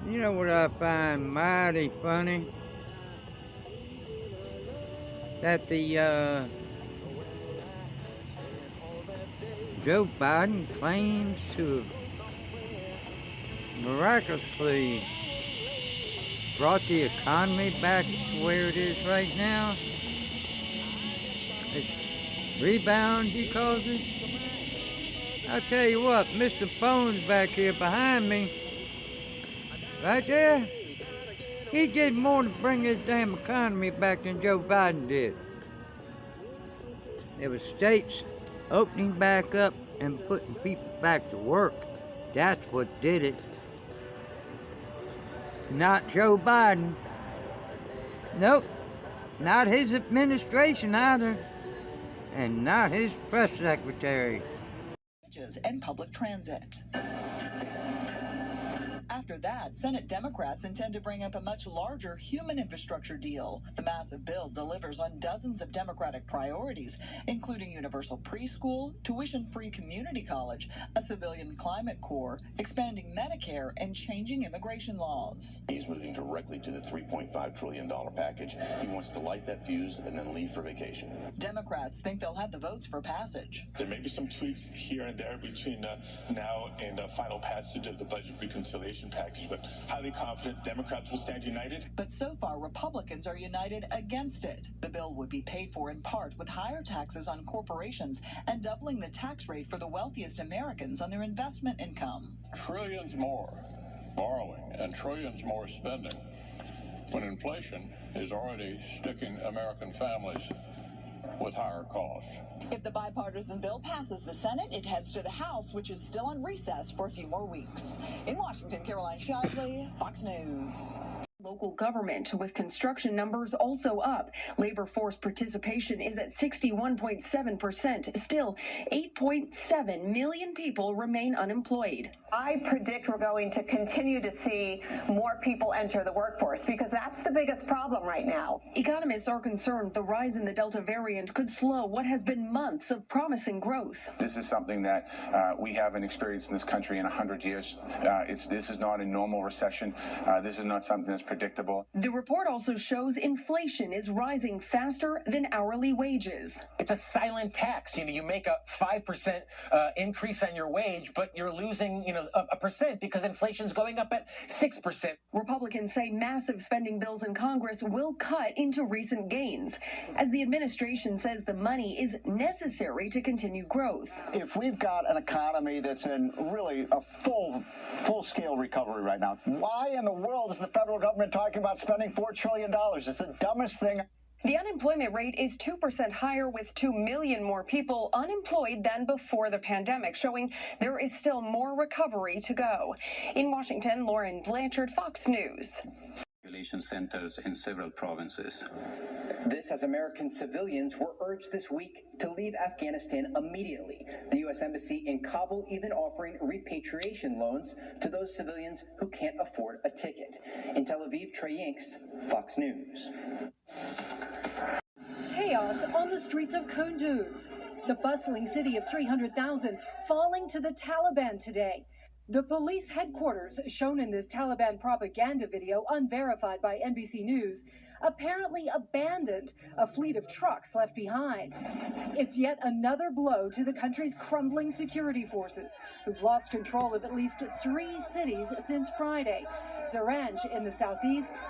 You know what I find mighty funny? That the Joe Biden claims to have miraculously brought the economy back to where it is right now. It's rebound, he calls it. I tell you what, Mr. Phone's back here behind me, right there. He did more to bring this damn economy back than Joe Biden did. There was states opening back up and putting people back to work. That's what did it. Not Joe Biden. Nope. Not his administration either. And not his press secretary. And public transit. After that, Senate Democrats intend to bring up a much larger human infrastructure deal. The massive bill delivers on dozens of Democratic priorities, including universal preschool, tuition-free community college, a civilian climate corps, expanding Medicare, and changing immigration laws. He's moving directly to the $3.5 trillion package. He wants to light that fuse and then leave for vacation. Democrats think they'll have the votes for passage. There may be some tweaks here and there between now and final passage of the budget reconciliation package, but highly confident Democrats will stand united. But so far, Republicans are united against it. The bill would be paid for in part with higher taxes on corporations and doubling the tax rate for the wealthiest Americans on their investment income. Trillions more borrowing and trillions more spending when inflation is already sticking American families with higher costs. If the bipartisan bill passes the Senate, it heads to the House, which is still on recess for a few more weeks. In Washington, Caroline Shively, Fox News. Local government, with construction numbers also up. Labor force participation is at 61.7%. Still, 8.7 million people remain unemployed. I predict we're going to continue to see more people enter the workforce because that's the biggest problem right now. Economists are concerned the rise in the Delta variant could slow what has been months of promising growth. This is something that we haven't experienced in this country in 100 years. This is not a normal recession. This is not something that's predictable. The report also shows inflation is rising faster than hourly wages. It's a silent tax. You make a 5% increase on your wage, but you're losing, a percent because inflation's going up at 6%. Republicans say massive spending bills in Congress will cut into recent gains, as the administration says the money is necessary to continue growth. If we've got an economy that's in really a full-scale recovery right now, why in the world is the federal government talking about spending $4 trillion? It's the dumbest thing. The unemployment rate is 2% higher, with 2 million more people unemployed than before the pandemic, showing there is still more recovery to go. In Washington, Lauren Blanchard, Fox News. Centers in several provinces. This as American civilians were urged this week to leave Afghanistan immediately. The U.S. Embassy in Kabul even offering repatriation loans to those civilians who can't afford a ticket. In Tel Aviv, Trey Yingst, Fox News. Chaos on the streets of Kunduz, the bustling city of 300,000, falling to the Taliban today. The police headquarters, shown in this Taliban propaganda video unverified by NBC News, apparently abandoned, a fleet of trucks left behind. It's yet another blow to the country's crumbling security forces, who've lost control of at least 3 cities since Friday: Zaranj in the southeast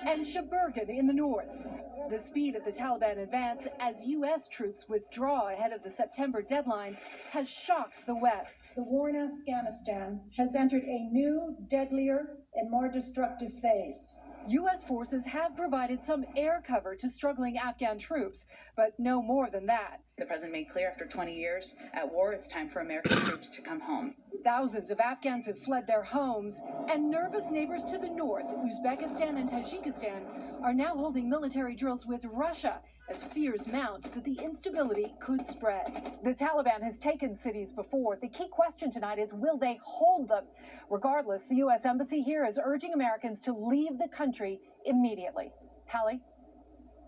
and Shaburgan in the north. The speed of the Taliban advance as U.S. troops withdraw ahead of the September deadline has shocked the West. The war in Afghanistan has entered a new, deadlier, and more destructive phase. U.S. forces have provided some air cover to struggling Afghan troops, but no more than that. The president made clear after 20 years at war, it's time for American troops to come home. Thousands of Afghans have fled their homes, and nervous neighbors to the north, Uzbekistan and Tajikistan, are now holding military drills with Russia as fears mount that the instability could spread. The Taliban has taken cities before. The key question tonight is, will they hold them? Regardless, the U.S. Embassy here is urging Americans to leave the country immediately. Hallie?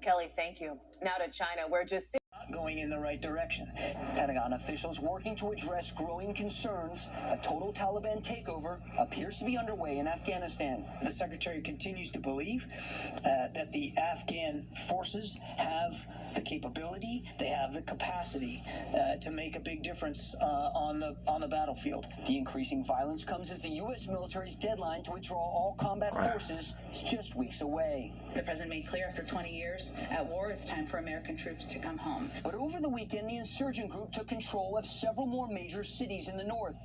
Kelly, thank you. Now to China, where just not going in the right direction. Pentagon officials working to address growing concerns. A total Taliban takeover appears to be underway in Afghanistan. The secretary continues to believe that the Afghan forces have the capability, they have the capacity to make a big difference on the battlefield. The increasing violence comes as the U.S. military's deadline to withdraw all combat forces is just weeks away. The president made clear after 20 years at war, it's time for American troops to come home. But over the weekend, the insurgent group took control of several more major cities in the north,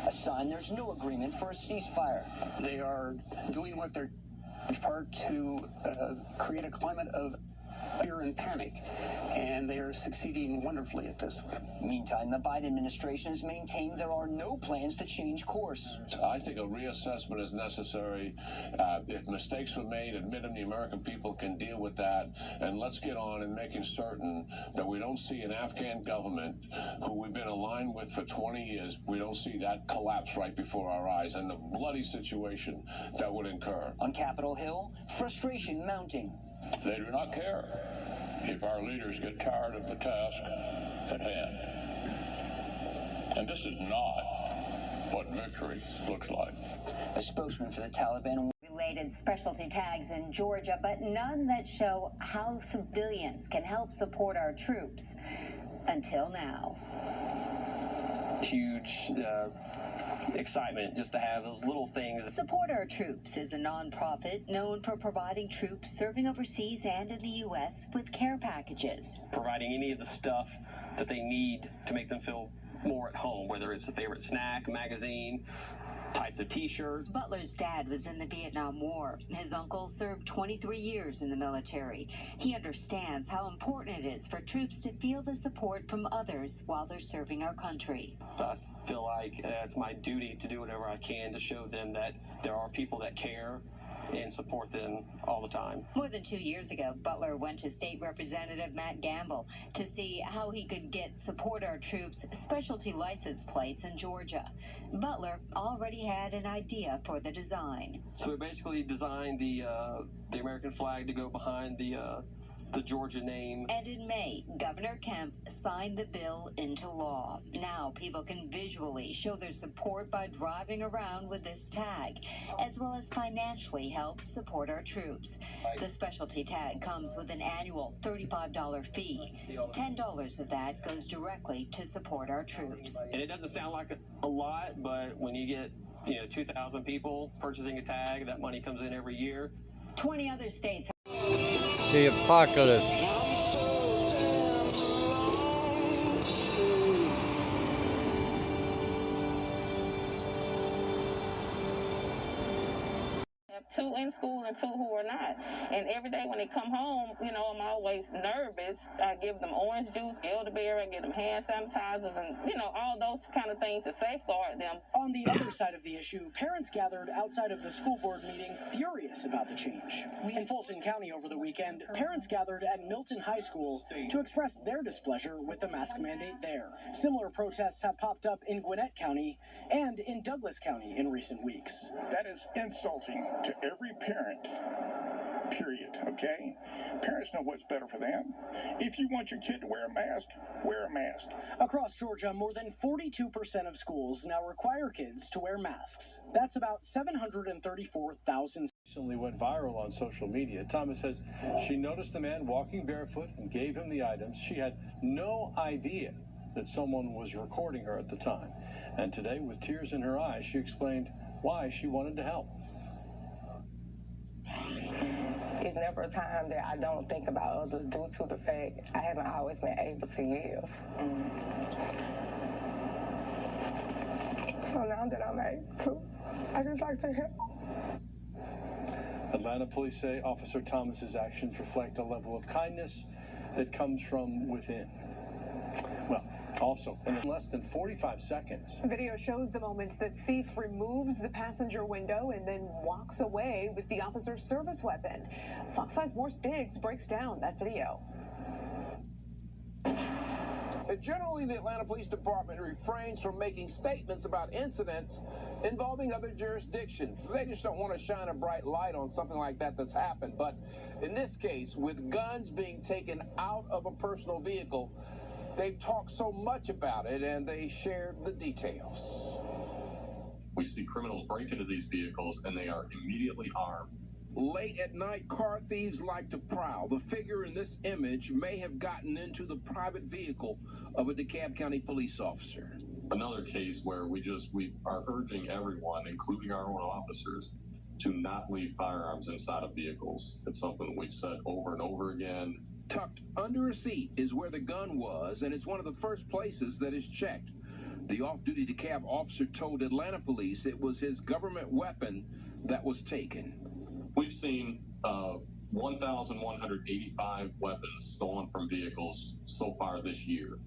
a sign there's no agreement for a ceasefire. They are doing what they're part to create a climate of fear and panic, and they are succeeding wonderfully at this. Meantime, the Biden administration has maintained there are no plans to change course. I think a reassessment is necessary. If mistakes were made, admit them, the American people can deal with that, and let's get on in making certain that we don't see an Afghan government who we've been aligned with for 20 years, we don't see that collapse right before our eyes, and the bloody situation that would incur. On Capitol Hill, frustration mounting. They do not care if our leaders get tired of the task at hand. And this is not what victory looks like. A spokesman for the Taliban related specialty tags in Georgia, but none that show how civilians can help support our troops. Until now. Huge excitement just to have those little things. Support Our Troops is a nonprofit known for providing troops serving overseas and in the U.S. with care packages. Providing any of the stuff that they need to make them feel more at home, whether it's a favorite snack, magazine, types of t-shirts. Butler's dad was in the Vietnam War. His uncle served 23 years in the military. He understands how important it is for troops to feel the support from others while they're serving our country. I feel like it's my duty to do whatever I can to show them that there are people that care and support them all the time. More than 2 years ago, Butler went to State Representative Matt Gamble to see how he could get Support Our Troops specialty license plates in Georgia. Butler already had an idea for the design. So we basically designed the American flag to go behind the Georgia name. And in May, Governor Kemp signed the bill into law. Now people can visually show their support by driving around with this tag, as well as financially help support our troops. The specialty tag comes with an annual $35 fee. $10 of that goes directly to support our troops. And it doesn't sound like a lot, but when you get 2,000 people purchasing a tag, that money comes in every year. 20 other states. The apocalypse. Two in school and two who are not. And every day when they come home, I'm always nervous. I give them orange juice, elderberry, I give them hand sanitizers, and, all those kind of things to safeguard them. On the other side of the issue, parents gathered outside of the school board meeting furious about the change. In Fulton County over the weekend, parents gathered at Milton High School to express their displeasure with the mask mandate there. Similar protests have popped up in Gwinnett County and in Douglas County in recent weeks. That is insulting to every parent, period, okay? Parents know what's better for them. If you want your kid to wear a mask, wear a mask. Across Georgia, more than 42% of schools now require kids to wear masks. That's about 734,000. Recently went viral on social media. Thomas says she noticed the man walking barefoot and gave him the items. She had no idea that someone was recording her at the time. And today, with tears in her eyes, she explained why she wanted to help. It's never a time that I don't think about others due to the fact I haven't always been able to live. So now that I'm able to, I just like to help. Atlanta police say Officer Thomas's actions reflect a level of kindness that comes from within. Well, also, in less than 45 seconds. Video shows the moments the thief removes the passenger window and then walks away with the officer's service weapon. Fox 5's Morse Diggs breaks down that video. Generally, the Atlanta Police Department refrains from making statements about incidents involving other jurisdictions. They just don't want to shine a bright light on something like that that's happened. But in this case, with guns being taken out of a personal vehicle, They've talked so much about it, and they shared the details. We see criminals break into these vehicles, and they are immediately armed. Late at night, car thieves like to prowl. The figure in this image may have gotten into the private vehicle of a DeKalb County police officer. Another case where we are urging everyone, including our own officers, to not leave firearms inside of vehicles. It's something we've said over and over again. Tucked under a seat is where the gun was, and it's one of the first places that is checked. The off-duty DeKalb officer told Atlanta police it was his government weapon that was taken. We've seen 1,185 weapons stolen from vehicles so far this year.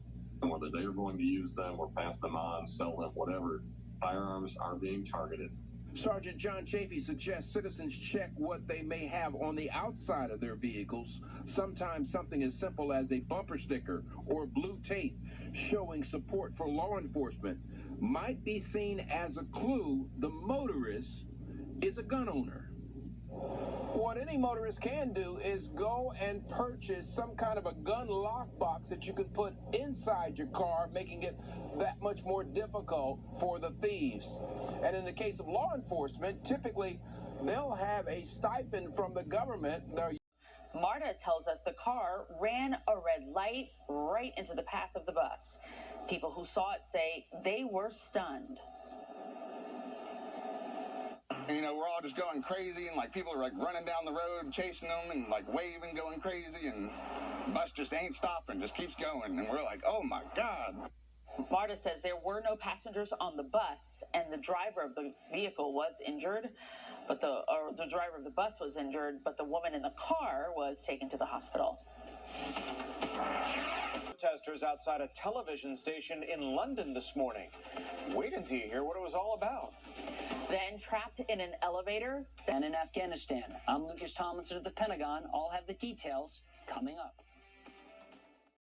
And whether they are going to use them or pass them on, sell them, whatever, firearms are being targeted. Sergeant John Chafee suggests citizens check what they may have on the outside of their vehicles. Sometimes something as simple as a bumper sticker or blue tape showing support for law enforcement might be seen as a clue the motorist is a gun owner. What any motorist can do is go and purchase some kind of a gun lockbox that you can put inside your car, making it that much more difficult for the thieves. And in the case of law enforcement, typically they'll have a stipend from the government. Marta tells us the car ran a red light right into the path of the bus. People who saw it say they were stunned. You know, we're all just going crazy, and like people are like running down the road and chasing them and like waving, going crazy, and the bus just ain't stopping, just keeps going, and we're like, oh my God. Marta says there were no passengers on the bus, and the driver of the vehicle was injured, but the driver of the bus was injured, but the woman in the car was taken to the hospital. Protesters outside a television station in London this morning. Wait until you hear what it was all about. Then trapped in an elevator. And in Afghanistan, I'm Lucas Tomlinson at the Pentagon. I'll have the details coming up.